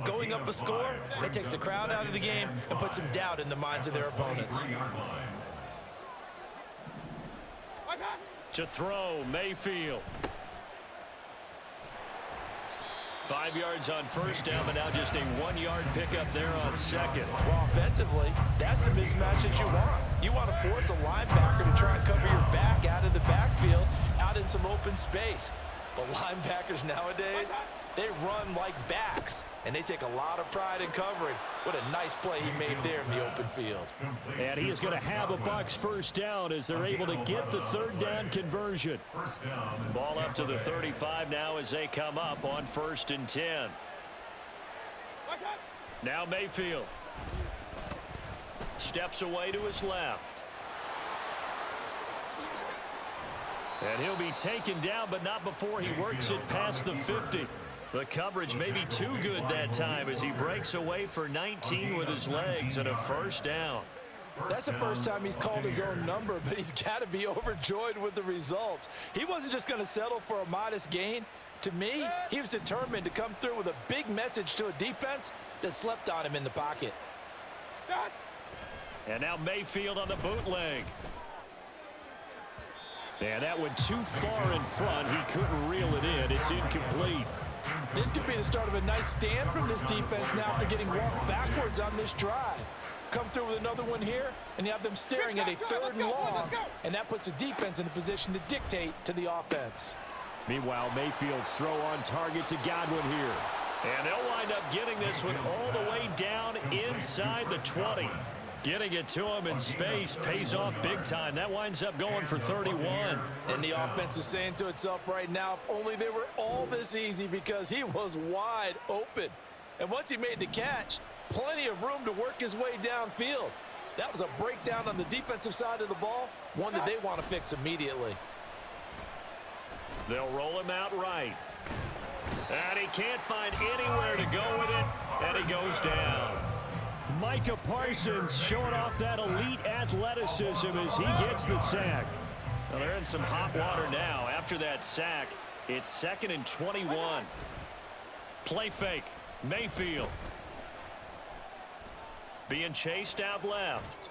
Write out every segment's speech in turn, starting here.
going up a score, that takes the crowd out of the game and puts some doubt in the minds of their opponents. To throw, Mayfield. 5 yards on first down, but now just a 1-yard pickup there on second. Well, offensively, that's the mismatch that you want. You want to force a linebacker to try and cover your back out of the backfield, out in some open space. But linebackers nowadays, they run like backs, and they take a lot of pride in covering. What a nice play he made there in the open field. And he is going to have a Bucs first down as they're able to get the third down conversion. Ball up to the 35 now as they come up on 1st and 10. Now Mayfield steps away to his left. And he'll be taken down, but not before he works it past the 50. The coverage may be too good that time as he breaks away for 19 with his legs and a first down. That's the first time he's called his own number, but he's got to be overjoyed with the results. He wasn't just going to settle for a modest gain. To me, he was determined to come through with a big message to a defense that slept on him in the pocket. And now Mayfield on the bootleg. And that went too far in front. He couldn't reel it in. It's incomplete. This could be the start of a nice stand from this defense now after getting walked backwards on this drive. Come through with another one here, and you have them staring at a 3rd and long, and that puts the defense in a position to dictate to the offense. Meanwhile, Mayfield's throw on target to Godwin here. And they'll wind up getting this one all the way down inside the 20. Getting it to him in space pays off big time. That winds up going for 31. And the offense is saying to itself right now, if only they were all this easy, because he was wide open. And once he made the catch, plenty of room to work his way downfield. That was a breakdown on the defensive side of the ball, one that they want to fix immediately. They'll roll him out right. And he can't find anywhere to go with it, and he goes down. Micah Parsons showing off that elite athleticism as he gets the sack. Well, they're in some hot water now. After that sack, it's 2nd and 21. Play fake. Mayfield. Being chased out left.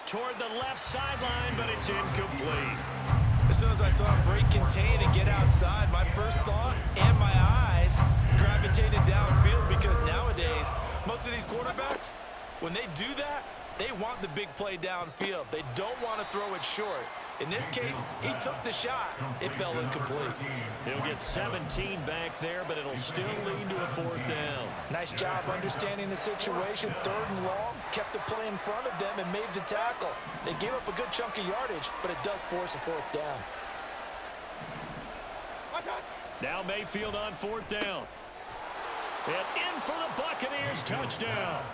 Toward the left sideline, but it's incomplete. As soon as I saw him break contain and get outside, my first thought and my eyes gravitated downfield, because nowadays, most of these quarterbacks, when they do that, they want the big play downfield. They don't want to throw it short. In this case, he took the shot. It fell incomplete. He'll get 17 back there, but it'll still lead to a 4th down. Nice job understanding the situation. 3rd and long, kept the play in front of them and made the tackle. They gave up a good chunk of yardage, but it does force a 4th down. Now Mayfield on 4th down. And in for the Buccaneers, touchdown.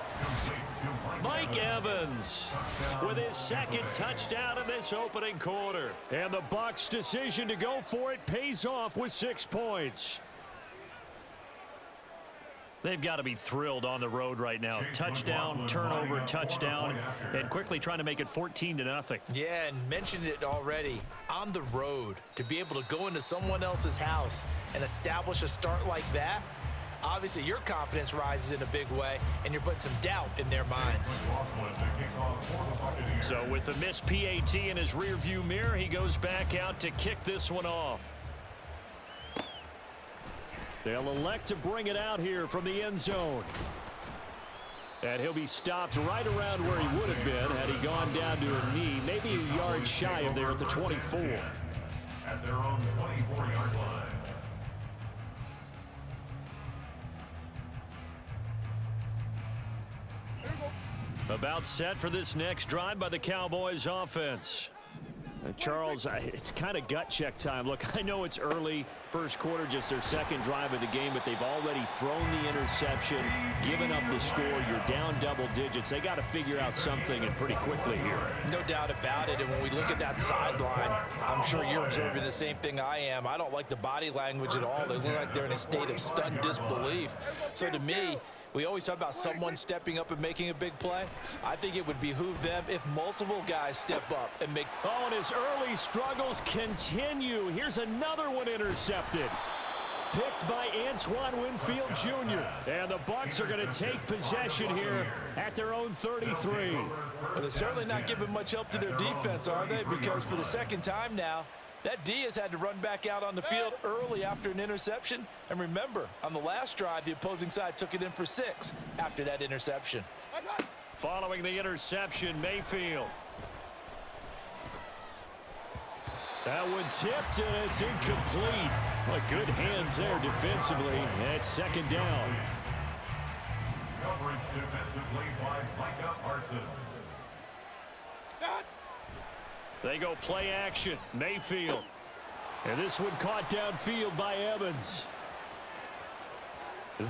Mike Evans with his 2nd touchdown in this opening quarter. And the Bucs' decision to go for it pays off with 6 points. They've got to be thrilled on the road right now. Touchdown, turnover, touchdown, and quickly trying to make it 14-0. Yeah, and mentioned it already. On the road, to be able to go into someone else's house and establish a start like that, obviously your confidence rises in a big way, and you're putting some doubt in their minds. So with the missed PAT in his rearview mirror, he goes back out to kick this one off. They'll elect to bring it out here from the end zone. And he'll be stopped right around where he would have been had he gone down to a knee, maybe a yard shy of there at the 24. At their own 24-yard line. About set for this next drive by the Cowboys offense. Charles, it's kind of gut check time. Look, I know it's early, first quarter, just their 2nd drive of the game, but they've already thrown the interception, given up the score. You're down double digits. They got to figure out something, and pretty quickly here. No doubt about it, and when we look at that sideline, I'm sure you're observing the same thing I am. I don't like the body language at all. They look like they're in a state of stunned disbelief. So to me, we always talk about someone stepping up and making a big play. I think it would behoove them if multiple guys step up and make. Oh, and his early struggles continue. Here's another one intercepted. picked by Antoine Winfield Jr. And the Bucs are going to take possession here at their own 33. Well, they're certainly not giving much help to their defense, are they? Because for the second time now, that D has had to run back out on the field early after an interception. And remember, on the last drive, the opposing side took it in for 6 after that interception. Following the interception, Mayfield. That one tipped, and it's incomplete. Well, good hands there defensively. It's second down. Coverage defensively by Micah Parsons. They go play action. Mayfield. And this one caught downfield by Evans.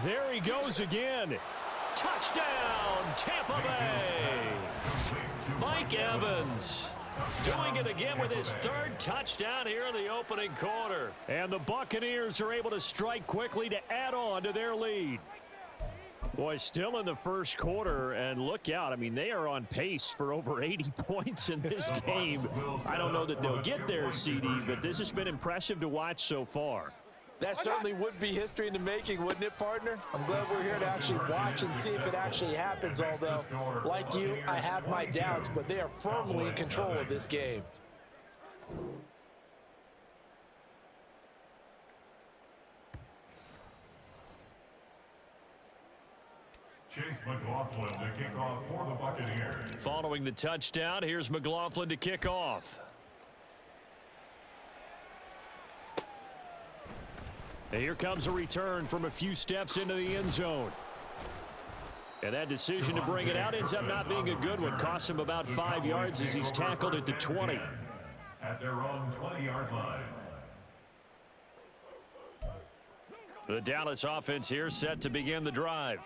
There he goes again. Touchdown, Tampa Bay. Mike Evans doing it again with his 3rd touchdown here in the opening quarter. And the Buccaneers are able to strike quickly to add on to their lead. Boy, still in the first quarter, and look out. I mean, they are on pace for over 80 points in this game. I don't know that they'll get there, CD, but this has been impressive to watch so far. That certainly would be history in the making, wouldn't it, partner? I'm glad we're here to actually watch and see if it actually happens, although, like you, I have my doubts, but they are firmly in control of this game. Chase McLaughlin to kick off for the Buccaneers. Following the touchdown, here's McLaughlin to kick off. And here comes a return from a few steps into the end zone. And that decision to bring it out ends up not being a good one. Costs him about 5 yards as he's tackled at the 20. At their own 20-yard line. The Dallas offense here set to begin the drive.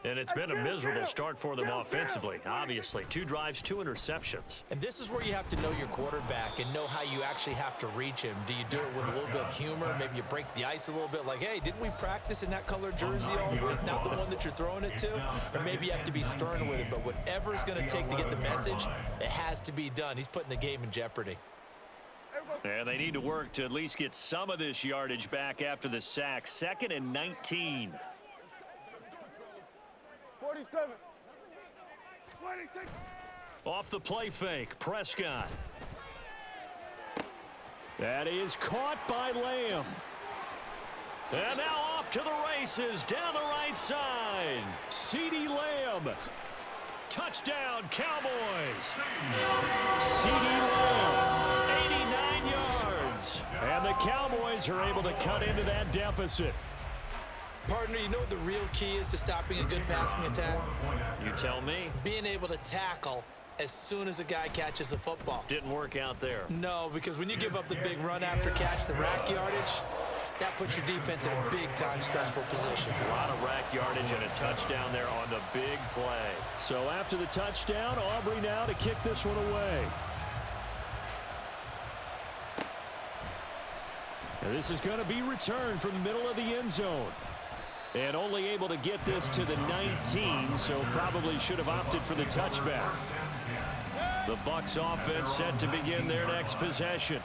And it's been a miserable start for them offensively. Obviously, 2 drives, 2 interceptions. And this is where you have to know your quarterback and know how you actually have to reach him. Do you do it with a little bit of humor? Maybe you break the ice a little bit like, hey, didn't we practice in that color jersey all week? Not the one that you're throwing it to? Or maybe you have to be stern with it. But whatever it's going to take to get the message, it has to be done. He's putting the game in jeopardy. And they need to work to at least get some of this yardage back after the sack. 2nd and 19. 47. Off the play fake, Prescott. That is caught by Lamb. And now off to the races down the right side. CeeDee Lamb. Touchdown, Cowboys. CeeDee Lamb, 89 yards. And the Cowboys are able to cut into that deficit. Partner, you know what the real key is to stopping a good passing attack? You tell me. Being able to tackle as soon as a guy catches the football. Didn't work out there. No, because when you give up the big run after catch, the rack yardage, that puts your defense in a big-time stressful position. A lot of rack yardage and a touchdown there on the big play. So after the touchdown, Aubrey now to kick this one away. And this is going to be returned from the middle of the end zone. And only able to get this to the 19, so probably should have opted for the touchback. The Bucs offense set to begin their next possession.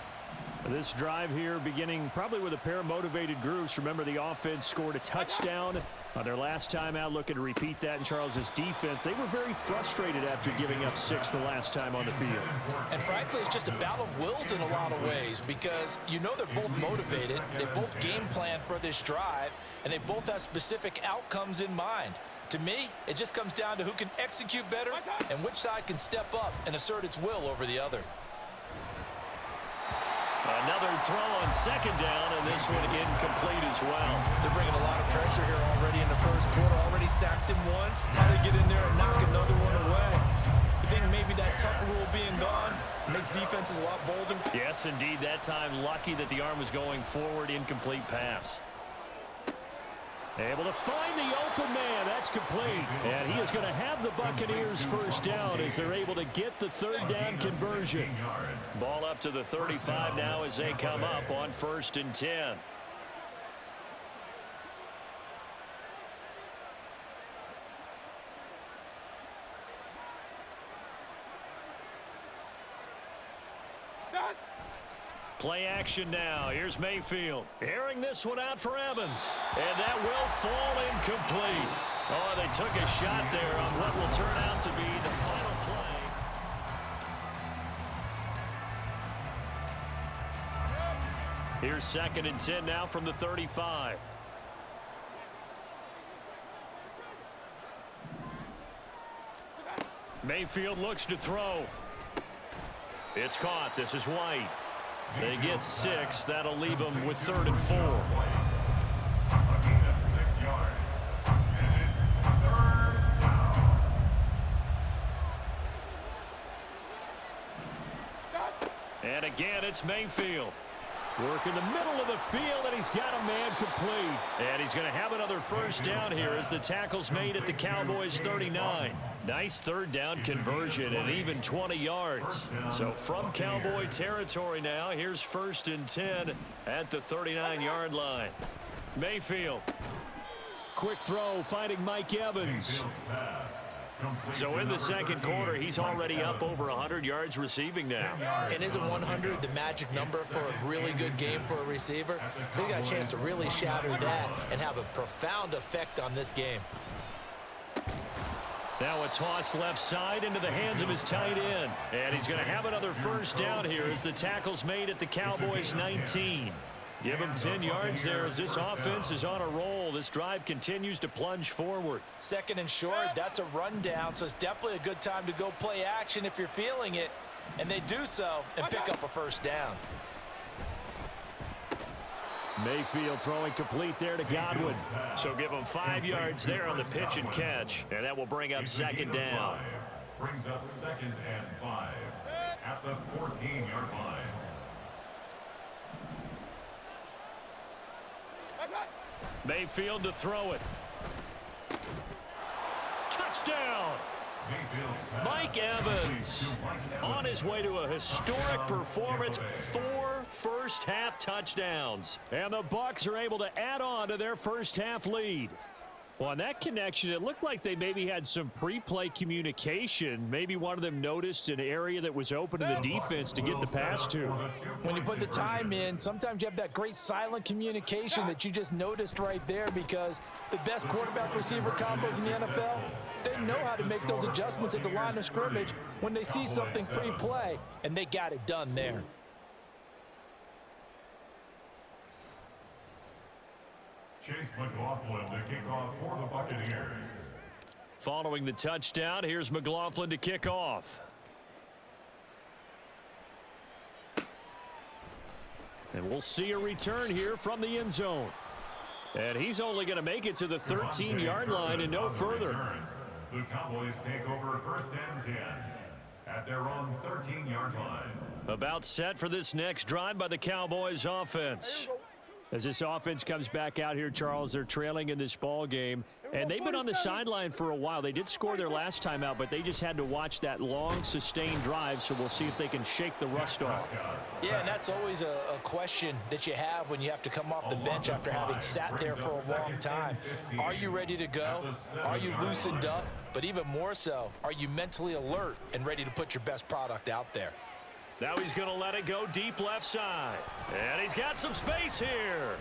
This drive here beginning probably with a pair of motivated groups. Remember, the offense scored a touchdown on their last time out, looking to repeat that in Charles's defense. They were very frustrated after giving up 6 the last time on the field. And frankly, it's just a battle of wills in a lot of ways because you know they're both motivated. They both game plan for this drive, and they both have specific outcomes in mind. To me, it just comes down to who can execute better and which side can step up and assert its will over the other. Another throw on 2nd down, and this one incomplete as well. They're bringing a lot of pressure here already in the first quarter. Already sacked him once. Now they get in there and knock another one away. You think maybe that Tucker rule being gone makes defenses a lot bolder? Yes, indeed. That time, lucky that the arm was going forward. Incomplete pass. Able to find the open man. That's complete. And he is going to have the Buccaneers first down as they're able to get the 3rd down conversion. Ball up to the 35 now as they come up on 1st and 10. Play action now. Here's Mayfield. Airing this one out for Evans. And that will fall incomplete. Oh, they took a shot there on what will turn out to be the final play. Here's 2nd and 10 now from the 35. Mayfield looks to throw. It's caught. This is White. They get 6. That'll leave them with 3rd and 4. A gain of 6 yards. And it's 3rd down. And again, it's Mayfield. Work in the middle of the field, and he's got a man complete. And he's going to have another first down here as the tackle's made at the Cowboys' 39. Nice 3rd down conversion and even 20 yards. So from Cowboy territory now, here's 1st and 10 at the 39-yard line. Mayfield. Quick throw, finding Mike Evans. So in the 2nd quarter, he's already up over 100 yards receiving now. And isn't 100 the magic number for a really good game for a receiver? So he got a chance to really shatter that and have a profound effect on this game. Now a toss left side into the hands of his tight end. And he's going to have another first down here as the tackle's made at the Cowboys' 19. Give him 10 yards there as this offense is on a roll. This drive continues to plunge forward. 2nd and short, that's a rundown, so it's definitely a good time to go play action if you're feeling it. And they do so and pick up a first down. Mayfield throwing complete there to Godwin. So give him 5 yards there on the pitch and catch. And that will bring up 2nd down. Brings up 2nd and 5 at the 14-yard line. Mayfield to throw it. Touchdown! Mike Evans on his way to a historic performance. 4 first-half touchdowns. And the Bucs are able to add on to their first-half lead. Well, on that connection, it looked like they maybe had some pre-play communication. Maybe one of them noticed an area that was open in the defense to get the pass to. When you put the time in, sometimes you have that great silent communication that you just noticed right there, because the best quarterback-receiver combos in the NFL, they know how to make those adjustments at the line of scrimmage when they see something pre-play, and they got it done there. Chase McLaughlin to kick off for the Buccaneers. Following the touchdown, here's McLaughlin to kick off. And we'll see a return here from the end zone. And he's only going to make it to the 13-yard line and no further. The Cowboys take over 1st and 10 at their own 13-yard line. About set for this next drive by the Cowboys offense. As this offense comes back out here, Charles, they're trailing in this ball game, and they've been on the sideline for a while. They did score their last time out, but they just had to watch that long, sustained drive, so we'll see if they can shake the rust off. Yeah, and that's always a question that you have when you have to come off the bench after having sat there for a long time. Are you ready to go? Are you loosened up? But even more so, are you mentally alert and ready to put your best product out there? Now he's going to let it go deep left side. And he's got some space here.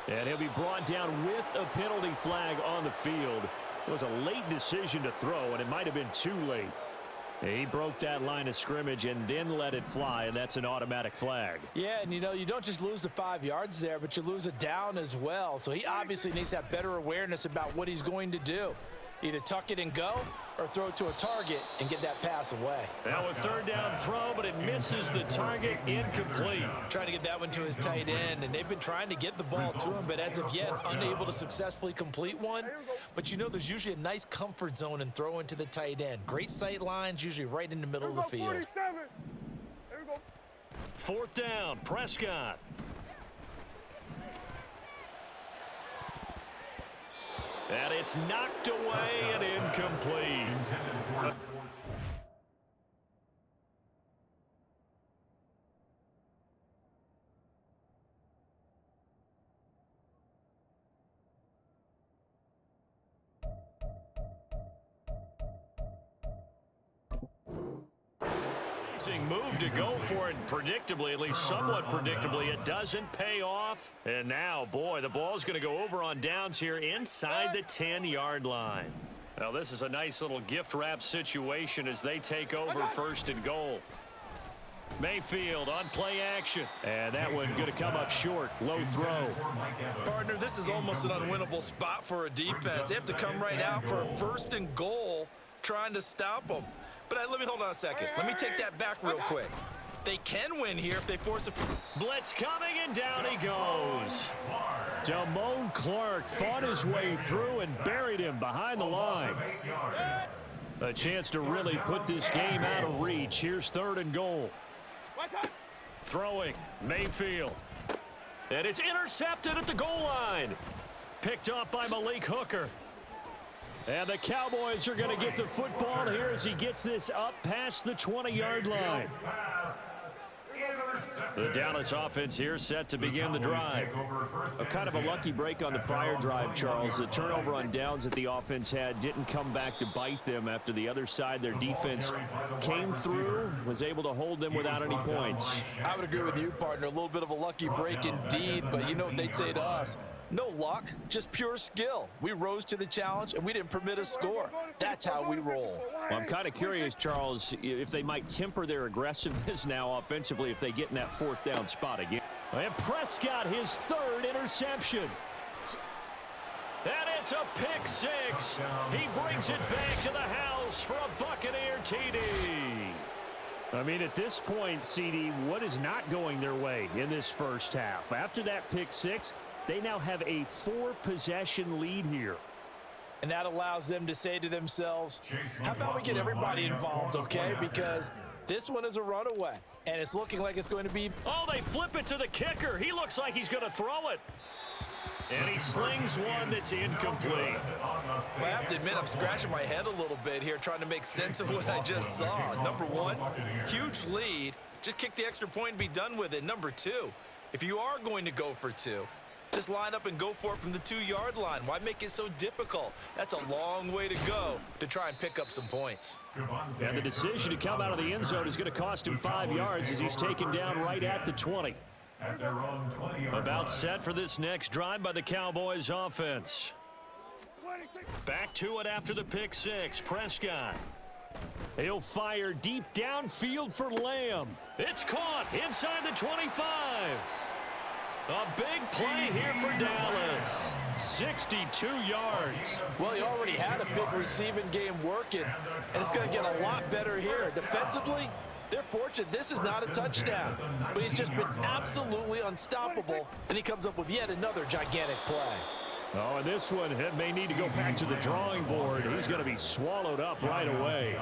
And he'll be brought down with a penalty flag on the field. It was a late decision to throw, and it might have been too late. He broke that line of scrimmage and then let it fly, and that's an automatic flag. Yeah, and you know, you don't just lose the 5 yards there, but you lose it down as well. So he obviously needs to have better awareness about what he's going to do. Either tuck it and go or throw it to a target and get that pass away. Now a 3rd down throw, but it misses the target, incomplete. Trying to get that one to his tight end, and they've been trying to get the ball to him, but as of yet, unable to successfully complete one. But you know, there's usually a nice comfort zone in throwing to the tight end. Great sight lines, usually right in the middle of the field. 4th down, Prescott. And it's knocked away and incomplete. Amazing move to go for it predictably, at least somewhat predictably. It doesn't pay off. And now, boy, the ball's going to go over on downs here inside the 10-yard line. Now, this is a nice little gift wrap situation as they take over first and goal. Mayfield on play action. And that one going to come up short. Low throw. Partner, this is almost an unwinnable spot for a defense. They have to come right out for a first and goal trying to stop them. But let me hold on a second. Let me take that back real quick. They can win here if they force a... Blitz coming, and down he goes. Damone Clark fought his way through and buried him behind the line. A chance to really put this game out of reach. Here's third and goal. Throwing, Mayfield. And it's intercepted at the goal line. Picked off by Malik Hooker. And the Cowboys are going to get the football here as he gets this up past the 20-yard line. The Dallas offense here set to begin the drive. A kind of a lucky break on the prior drive, Charles. The turnover on downs that the offense had didn't come back to bite them after the other side. Their defense came through, was able to hold them without any points. I would agree with you, partner. A little bit of a lucky break indeed, but you know what they'd say to us. No luck, just pure skill. We rose to the challenge, and we didn't permit a score. That's how we roll. Well, I'm kind of curious, Charles, if they might temper their aggressiveness now offensively if they get in that fourth down spot again. And Prescott, his third interception. And it's a pick six. He brings it back to the house for a Buccaneer TD. I mean, at this point, CD, what is not going their way in this first half? After that pick six, they now have a 4-possession lead here. And that allows them to say to themselves, how about we get everybody involved, okay? Because this one is a runaway, and it's looking like it's going to be... Oh, they flip it to the kicker. He looks like he's going to throw it. And he slings one that's incomplete. Well, I have to admit, I'm scratching my head a little bit here trying to make sense of what I just saw. Number one, huge lead. Just kick the extra point and be done with it. Number two, if you are going to go for two, just line up and go for it from the 2-yard line. Why make it so difficult? That's a long way to go to try and pick up some points. And the decision to come out of the end zone is going to cost him 5 yards as he's taken down right at the 20. About set for this next drive by the Cowboys offense. Back to it after the pick six. Prescott. He'll fire deep downfield for Lamb. It's caught inside the 25. A big play here for Dallas. 62 yards. Well, he already had a big receiving game working, and it's going to get a lot better here. Defensively, they're fortunate this is not a touchdown, but he's just been absolutely unstoppable, and he comes up with yet another gigantic play. Oh, and this one may need to go back to the drawing board. He's going to be swallowed up right away.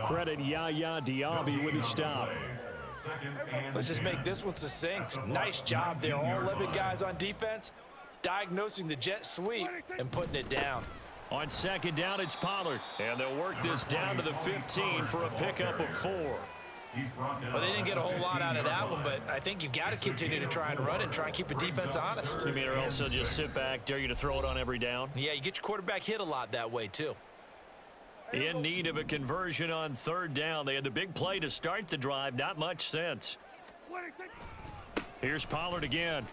Credit Yaya Diaby with the stop. Let's just make this one succinct. Nice job there. All 11 guys on defense diagnosing the jet sweep and putting it down. On second down, it's Pollard. And they'll work this down to the 15 for a pickup of 4. Well, they didn't get a whole lot out of that one, but I think you've got to continue to try and run and try and keep the defense honest. You mean or else they'll just sit back, dare you to throw it on every down? Yeah, you get your quarterback hit a lot that way, too. In need of a conversion on third down. They had the big play to start the drive. Not much sense. Here's Pollard again.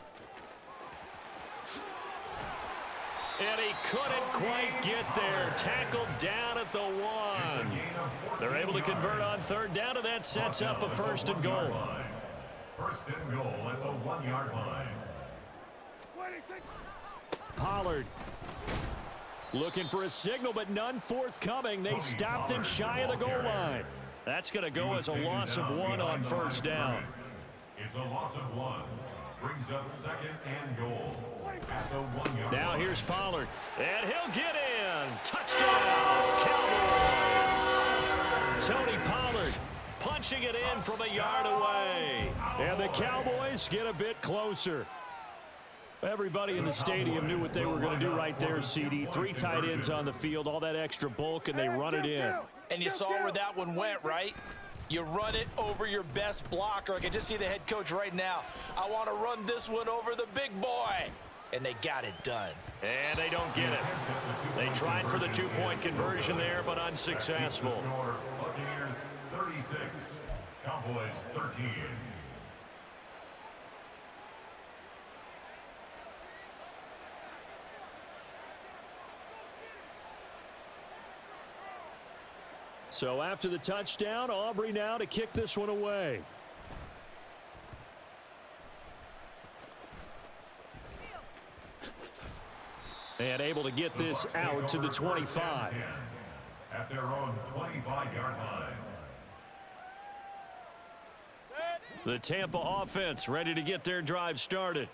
And he couldn't quite get there. Tackled down at the 1. They're able to convert on third down, and that sets up a first and goal. First and goal at the 1-yard line. Pollard. Looking for a signal, but none forthcoming. They stopped him shy of the goal line. That's going to go as a loss of 1 on first down. It's a loss of 1. Brings up second and goal at the 1-yard line. Now here's Pollard, and he'll get in. Touchdown, Cowboys. Tony Pollard punching it in from a yard away. And the Cowboys get a bit closer. Everybody in the stadium knew what they were going to do right there, CD. 3 tight ends on the field, all that extra bulk, and they run it in. And you saw where that one went, right? You run it over your best blocker. I can just see the head coach right now. I want to run this one over the big boy. And they got it done. And they don't get it. They tried for the 2-point conversion there, but unsuccessful. Buccaneers 36. Cowboys 13. So after the touchdown, Aubrey now to kick this one away. And able to get this out to the 25. At their own 25-yard line. The Tampa offense ready to get their drive started.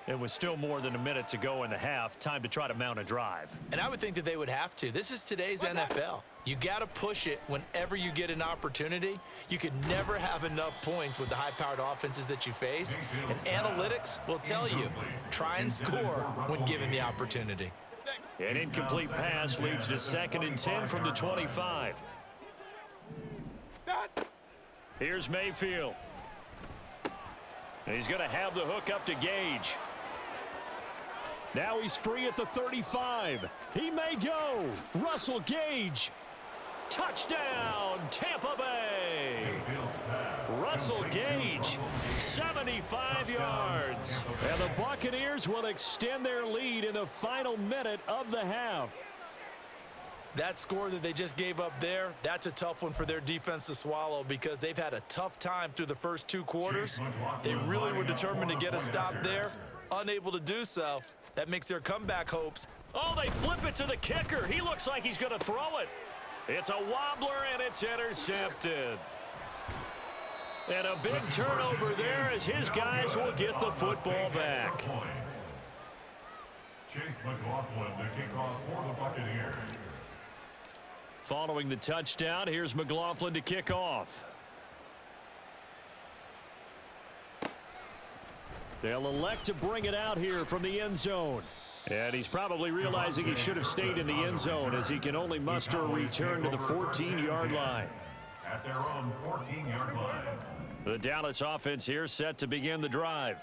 And with still more than a minute to go in the half, time to try to mount a drive. And I would think that they would have to. This is today's NFL. You got to push it whenever you get an opportunity. You could never have enough points with the high-powered offenses that you face. And analytics will tell you, try and score when given the opportunity. An incomplete pass leads to 2nd and 10 from the 25. Here's Mayfield. And he's going to have the hook up to Gage. Now he's free at the 35. He may go. Russell Gage. Touchdown, Tampa Bay. Russell Gage, 75 yards. And the Buccaneers will extend their lead in the final minute of the half. That score that they just gave up there, that's a tough one for their defense to swallow because they've had a tough time through the first 2 quarters. They really were determined to get a stop there, unable to do so. That makes their comeback hopes. Oh, they flip it to the kicker. He looks like he's going to throw it. It's a wobbler, and it's intercepted. And a big turnover there as his guys will get the football back. Chase McLaughlin, the kickoff for the Buccaneers. Following the touchdown, here's McLaughlin to kick off. They'll elect to bring it out here from the end zone. And he's probably realizing he should have stayed in the end zone as he can only muster a return to the 14-yard line. At their own 14-yard line. The Dallas offense here set to begin the drive.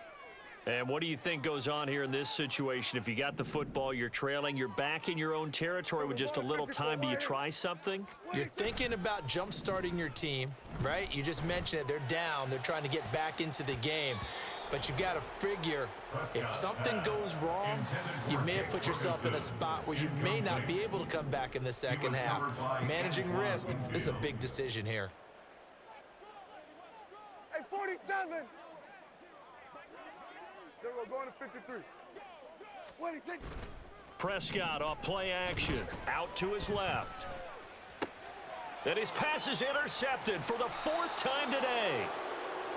And what do you think goes on here in this situation? If you got the football, you're trailing, you're back in your own territory with just a little time. Do you try something? You're thinking about jump-starting your team, right? You just mentioned it. They're down. They're trying to get back into the game. But you got to figure if something goes wrong, you may have put yourself in a spot where you may not be able to come back in the second half. Managing risk, this is a big decision here. Hey, 47. There we go, going to 53. 26. Prescott off play action, out to his left. And his pass is intercepted for the 4th time today.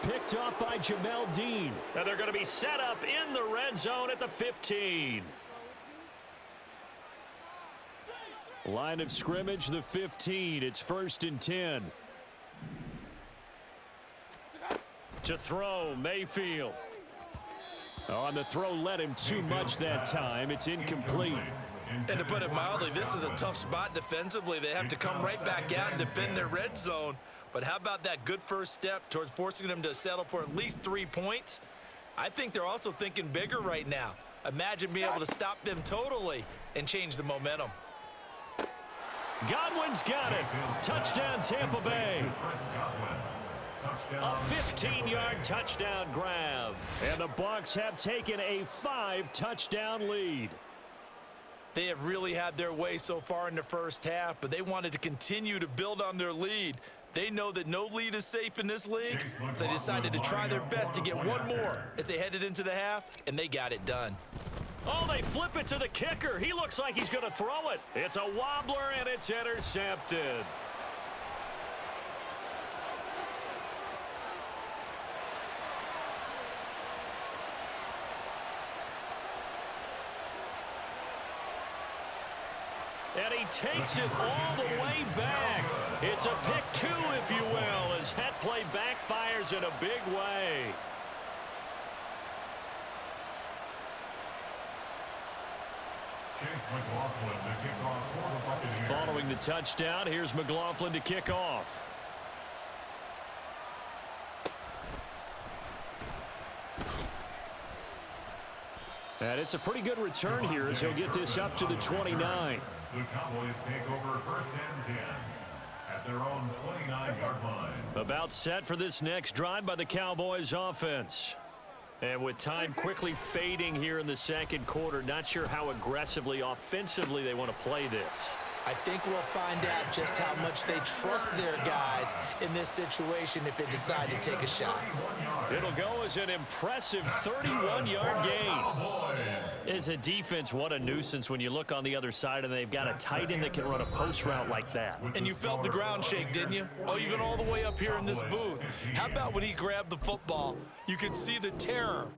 Picked up by Jamel Dean. And they're going to be set up in the red zone at the 15. Line of scrimmage, the 15. It's 1st and 10. To throw, Mayfield. On the throw, led him too much that time. It's incomplete. And to put it mildly, this is a tough spot defensively. They have to come right back out and defend their red zone. But how about that good first step towards forcing them to settle for at least 3 points? I think they're also thinking bigger right now. Imagine being able to stop them totally and change the momentum. Godwin's got it. Touchdown, Tampa Bay. A 15-yard touchdown grab. And the Bucs have taken a 5-touchdown lead. They have really had their way so far in the first half, but they wanted to continue to build on their lead. They know that no lead is safe in this league, so they decided to try their best to get one more as they headed into the half, and they got it done. Oh, they flip it to the kicker. He looks like he's going to throw it. It's a wobbler, and it's intercepted. And he takes it all the way back. It's a pick 2, if you will, as that play backfires in a big way. Chase McLaughlin, the kickoff for the Buccaneers. Following the touchdown, here's McLaughlin to kick off. And it's a pretty good return here as he'll get this up to the 29. The Cowboys take over 1st and 10 at their own 29-yard line. About set for this next drive by the Cowboys offense. And with time quickly fading here in the second quarter, not sure how aggressively, offensively they want to play this. I think we'll find out just how much they trust their guys in this situation if they decide to take a shot. It'll go as an impressive 31-yard gain. As a defense, what a nuisance when you look on the other side and they've got a tight end that can run a post route like that. And you felt the ground shake, didn't you? Oh, even all the way up here in this booth. How about when he grabbed the football? You could see the terror